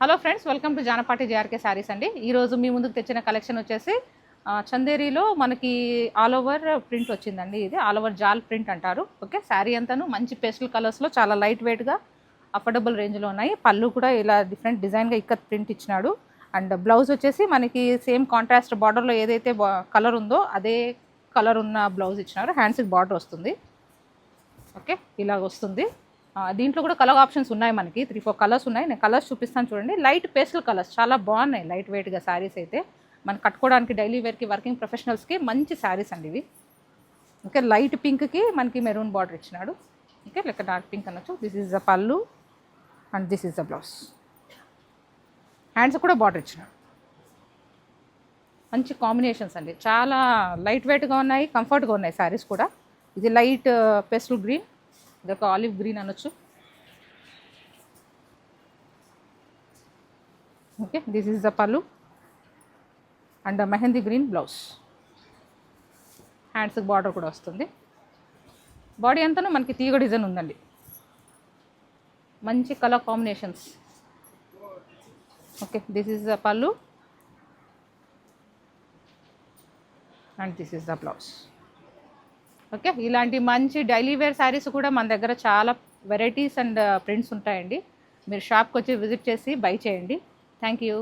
Hello friends, welcome to Janapati JRK saris అండి. ఈరోజు మీ ముందుకు తెచ్చిన కలెక్షన్ వచ్చేసి చందేరీలో మనకి ఆల్ ఓవర్ ప్రింట్ వచ్చిందండి. ఇది ఆల్ ఓవర్ జాల్ ప్రింట్ అంటారు. ఓకే, శారీ అంతాను మంచి పేస్టల్ కలర్స్లో చాలా లైట్ వెయిట్గా అఫోర్డబుల్ రేంజ్లో ఉన్నాయి. పళ్ళు కూడా ఇలా డిఫరెంట్ డిజైన్గా ఇక్కత్ ప్రింట్ ఇచ్చినాడు. అండ్ బ్లౌజ్ వచ్చేసి మనకి సేమ్ కాంట్రాస్ట్ బార్డర్లో ఏదైతే కలర్ ఉందో అదే కలర్ ఉన్న బ్లౌజ్ ఇచ్చినారు. హ్యాండ్స్కి బార్డర్ వస్తుంది. ఓకే, ఇలాగ వస్తుంది. దీంట్లో కూడా కలర్ ఆప్షన్స్ ఉన్నాయి. మనకి 3-4 కలర్స్ ఉన్నాయి. నేను కలర్స్ చూపిస్తాను చూడండి. లైట్ పేస్టల్ కలర్స్ చాలా బాగున్నాయి. లైట్ వెయిట్గా శారీస్ అయితే మనం కట్టుకోవడానికి డైలీ వేర్కి వర్కింగ్ ప్రొఫెషనల్స్కి మంచి శారీస్ అండి ఇవి. ఓకే, లైట్ పింక్కి మనకి మెరూన్ బార్డర్ ఇచ్చినాడు. ఓకే, లెక్క డార్క్ పింక్ అనొచ్చు. This is the pallu and this is the blouse. Hands కూడా బార్డర్ ఇచ్చినాడు. మంచి కాంబినేషన్స్ అండి, చాలా లైట్ వెయిట్గా ఉన్నాయి, కంఫర్ట్గా ఉన్నాయి శారీస్ కూడా. ఇది లైట్ పేస్టల్ గ్రీన్, ఇది ఒక ఆలివ్ గ్రీన్ అనొచ్చు. Okay, this is the pallu and mehndi green blouse. హ్యాండ్స్కి బార్డర్ కూడా వస్తుంది. బాడీ అంతా మనకి తీగ డిజైన్ ఉందండి. మంచి colour combinations. Okay, this is the pallu and this is the blouse. Okay, ఇలాంటి మంచి డైలీ వేర్ శారీస్ కూడా మన దగ్గర చాలా వెరైటీస్ అండ్ ప్రింట్స్ ఉంటాయండి. మీరు షాప్కి వచ్చి విజిట్ చేసి బై చేయండి. Thank you.